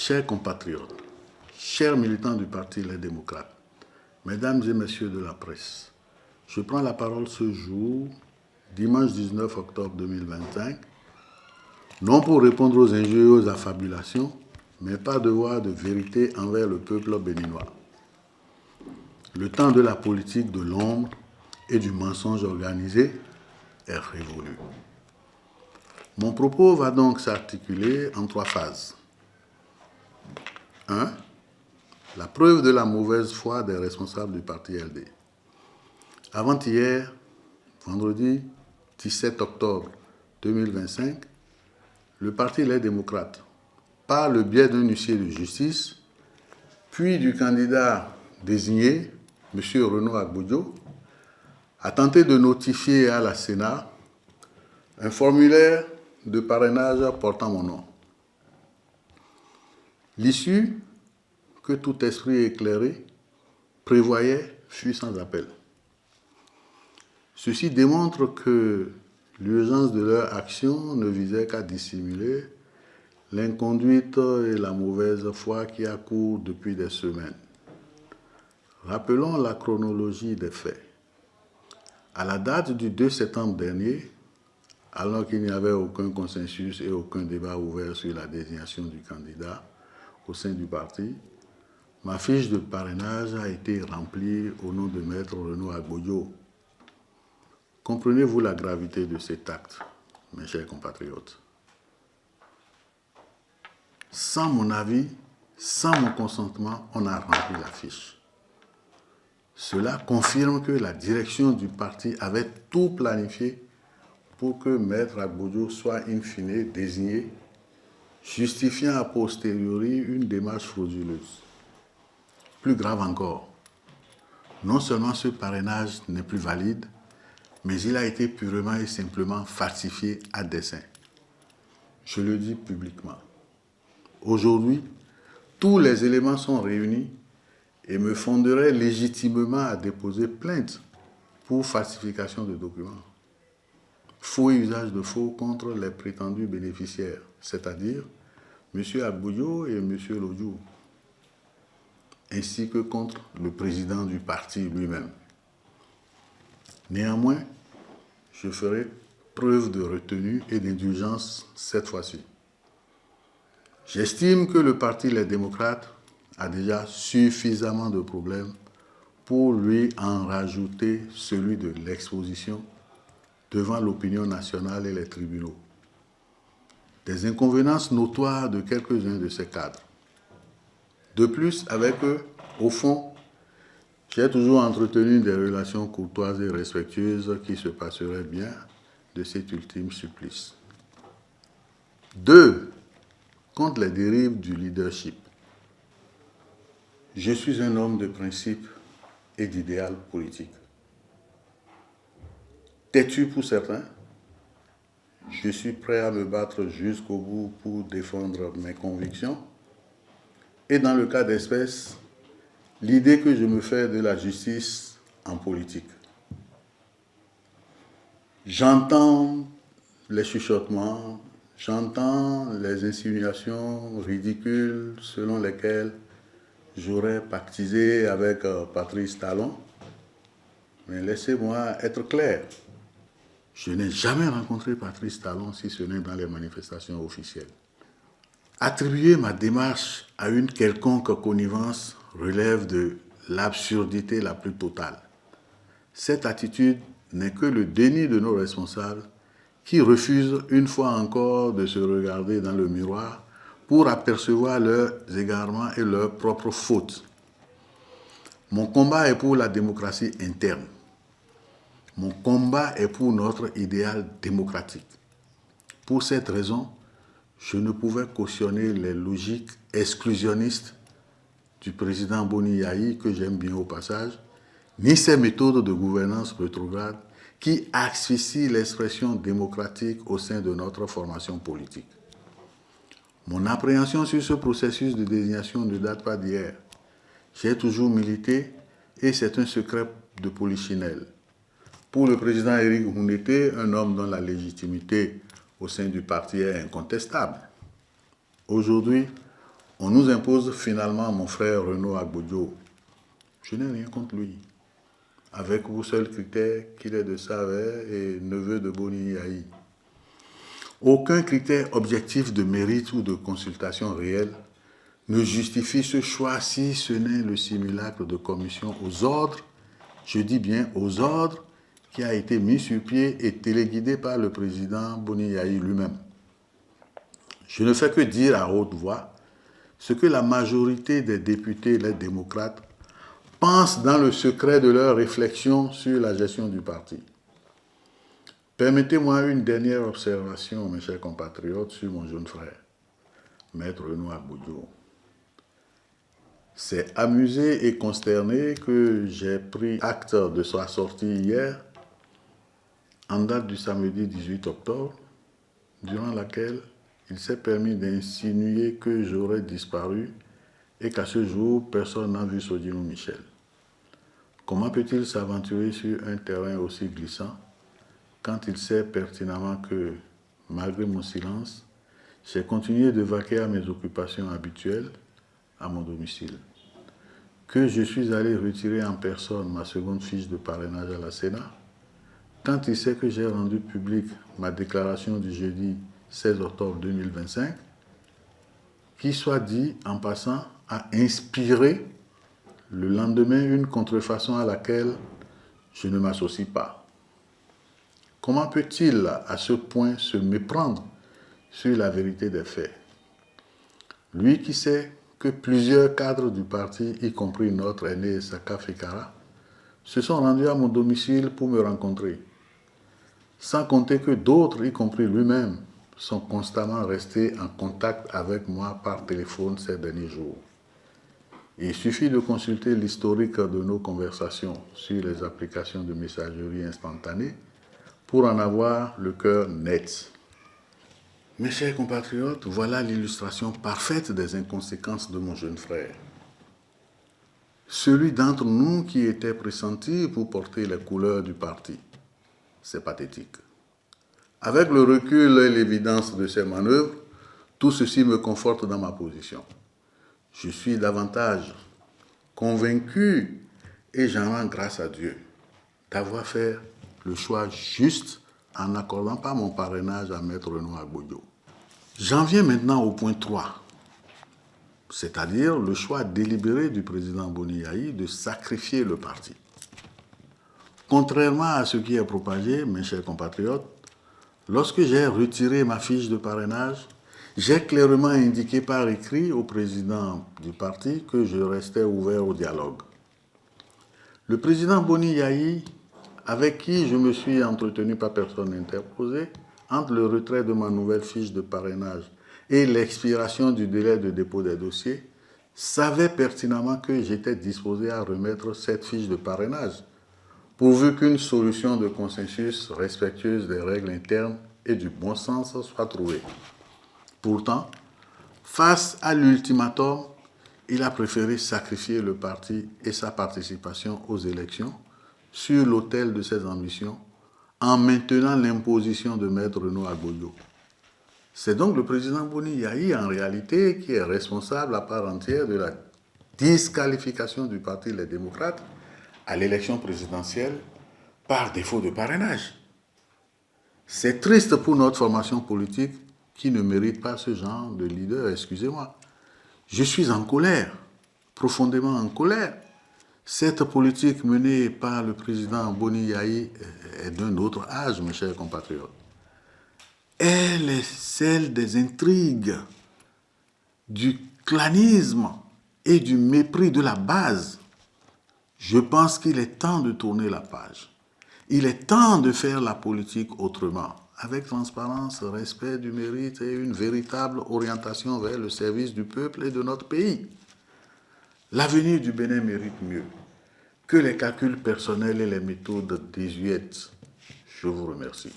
Chers compatriotes, chers militants du Parti Les Démocrates, mesdames et messieurs de la presse, je prends la parole ce jour, dimanche 19 octobre 2025, non pour répondre aux injures et aux affabulations, mais par devoir de vérité envers le peuple béninois. Le temps de la politique de l'ombre et du mensonge organisé est révolu. Mon propos va donc s'articuler en 3 phases. 1. La preuve de la mauvaise foi des responsables du parti LD. Avant-hier, vendredi 17 octobre 2025, le parti Les Démocrates, par le biais d'un huissier de justice, puis du candidat désigné, M. Renaud Agbodjo, a tenté de notifier à la Sénat un formulaire de parrainage portant mon nom. L'issue, que tout esprit éclairé prévoyait, fut sans appel. Ceci démontre que l'urgence de leur action ne visait qu'à dissimuler l'inconduite et la mauvaise foi qui accourent depuis des semaines. Rappelons la chronologie des faits. À la date du 2 septembre dernier, alors qu'il n'y avait aucun consensus et aucun débat ouvert sur la désignation du candidat au sein du parti, ma fiche de parrainage a été remplie au nom de Maître Renaud Agbodjo. Comprenez-vous la gravité de cet acte, mes chers compatriotes? Sans mon avis, sans mon consentement, on a rempli la fiche. Cela confirme que la direction du parti avait tout planifié pour que Maître Agbodjo soit in fine désigné, justifiant a posteriori une démarche frauduleuse. Plus grave encore, non seulement ce parrainage n'est plus valide, mais il a été purement et simplement falsifié à dessein. Je le dis publiquement. Aujourd'hui, tous les éléments sont réunis et me fonderaient légitimement à déposer plainte pour falsification de documents. Faux et usage de faux contre les prétendus bénéficiaires, c'est-à-dire M. Agbodjo et M. Lodjou, ainsi que contre le président du parti lui-même. Néanmoins, je ferai preuve de retenue et d'indulgence cette fois-ci. J'estime que le parti Les Démocrates a déjà suffisamment de problèmes pour lui en rajouter celui de l'exposition devant l'opinion nationale et les tribunaux. Des inconvéniences notoires de quelques-uns de ces cadres. De plus, avec eux, au fond, j'ai toujours entretenu des relations courtoises et respectueuses qui se passeraient bien de cet ultime supplice. 2. Contre les dérives du leadership. Je suis un homme de principe et d'idéal politique. Têtu pour certains, je suis prêt à me battre jusqu'au bout pour défendre mes convictions. Et dans le cas d'espèce, l'idée que je me fais de la justice en politique. J'entends les chuchotements, j'entends les insinuations ridicules selon lesquelles j'aurais pactisé avec Patrice Talon. Mais laissez-moi être clair. Je n'ai jamais rencontré Patrice Talon si ce n'est dans les manifestations officielles. Attribuer ma démarche à une quelconque connivence relève de l'absurdité la plus totale. Cette attitude n'est que le déni de nos responsables qui refusent une fois encore de se regarder dans le miroir pour apercevoir leurs égarements et leurs propres fautes. Mon combat est pour la démocratie interne. Mon combat est pour notre idéal démocratique. Pour cette raison, je ne pouvais cautionner les logiques exclusionnistes du président Boni Yayi, que j'aime bien au passage, ni ses méthodes de gouvernance rétrograde qui asphyxient l'expression démocratique au sein de notre formation politique. Mon appréhension sur ce processus de désignation ne date pas d'hier. J'ai toujours milité et c'est un secret de polichinelle. Pour le président Éric Hunete, un homme dont la légitimité au sein du parti est incontestable. Aujourd'hui, On nous impose finalement mon frère Renaud Agbodio. Je n'ai rien contre lui. Avec vous seul critère qu'il est de Savert et neveu de Boni Yahi. Aucun critère objectif de mérite ou de consultation réelle ne justifie ce choix si ce n'est le simulacre de commission aux ordres, je dis bien aux ordres, qui a été mis sur pied et téléguidé par le président Boni Yahi lui-même. Je ne fais que dire à haute voix ce que la majorité des députés, les démocrates, pensent dans le secret de leurs réflexions sur la gestion du parti. Permettez-moi une dernière observation, mes chers compatriotes, sur mon jeune frère, Maître Renaud Agbodio. C'est amusé et consterné que j'ai pris acte de sa sortie hier, en date du samedi 18 octobre, durant laquelle il s'est permis d'insinuer que j'aurais disparu et qu'à ce jour, personne n'a vu Sodino Michel. Comment peut-il s'aventurer sur un terrain aussi glissant quand il sait pertinemment que, malgré mon silence, j'ai continué de vaquer à mes occupations habituelles à mon domicile, que je suis allé retirer en personne ma seconde fiche de parrainage à la Sénat, quand il sait que j'ai rendu publique ma déclaration du jeudi 16 octobre 2025, qui, soit dit en passant, a inspiré le lendemain une contrefaçon à laquelle je ne m'associe pas. Comment peut-il à ce point se méprendre sur la vérité des faits? Lui qui sait que plusieurs cadres du parti, y compris notre aîné Saka Fikara, se sont rendus à mon domicile pour me rencontrer. Sans compter que d'autres, y compris lui-même, sont constamment restés en contact avec moi par téléphone ces derniers jours. Il suffit de consulter l'historique de nos conversations sur les applications de messagerie instantanée pour en avoir le cœur net. Mes chers compatriotes, voilà l'illustration parfaite des inconséquences de mon jeune frère. Celui d'entre nous qui était pressenti pour porter les couleurs du parti. C'est pathétique. Avec le recul et l'évidence de ces manœuvres, tout ceci me conforte dans ma position. Je suis davantage convaincu, et j'en rends grâce à Dieu, d'avoir fait le choix juste en n'accordant pas mon parrainage à Maître Renaud Agbodio. J'en viens maintenant au point 3, c'est-à-dire le choix délibéré du président Boni Yahi de sacrifier le parti. Contrairement à ce qui est propagé, mes chers compatriotes, lorsque j'ai retiré ma fiche de parrainage, j'ai clairement indiqué par écrit au président du parti que je restais ouvert au dialogue. Le président Boni Yahi, avec qui je me suis entretenu par personne interposée, entre le retrait de ma nouvelle fiche de parrainage et l'expiration du délai de dépôt des dossiers, savait pertinemment que j'étais disposé à remettre cette fiche de parrainage, pourvu qu'une solution de consensus respectueuse des règles internes et du bon sens soit trouvée. Pourtant, face à l'ultimatum, il a préféré sacrifier le parti et sa participation aux élections sur l'autel de ses ambitions en maintenant l'imposition de Maître Renaud Agbodio. C'est donc le président Boni Yahi, en réalité, qui est responsable à part entière de la disqualification du parti Les Démocrates à l'élection présidentielle par défaut de parrainage. C'est triste pour notre formation politique qui ne mérite pas ce genre de leader, excusez-moi. Je suis en colère, profondément en colère. Cette politique menée par le président Boni Yahi est d'un autre âge, mes chers compatriotes. Elle est celle des intrigues, du clanisme et du mépris de la base. Je pense qu'il est temps de tourner la page. Il est temps de faire la politique autrement, avec transparence, respect du mérite et une véritable orientation vers le service du peuple et de notre pays. L'avenir du Bénin mérite mieux que les calculs personnels et les méthodes désuètes. Je vous remercie.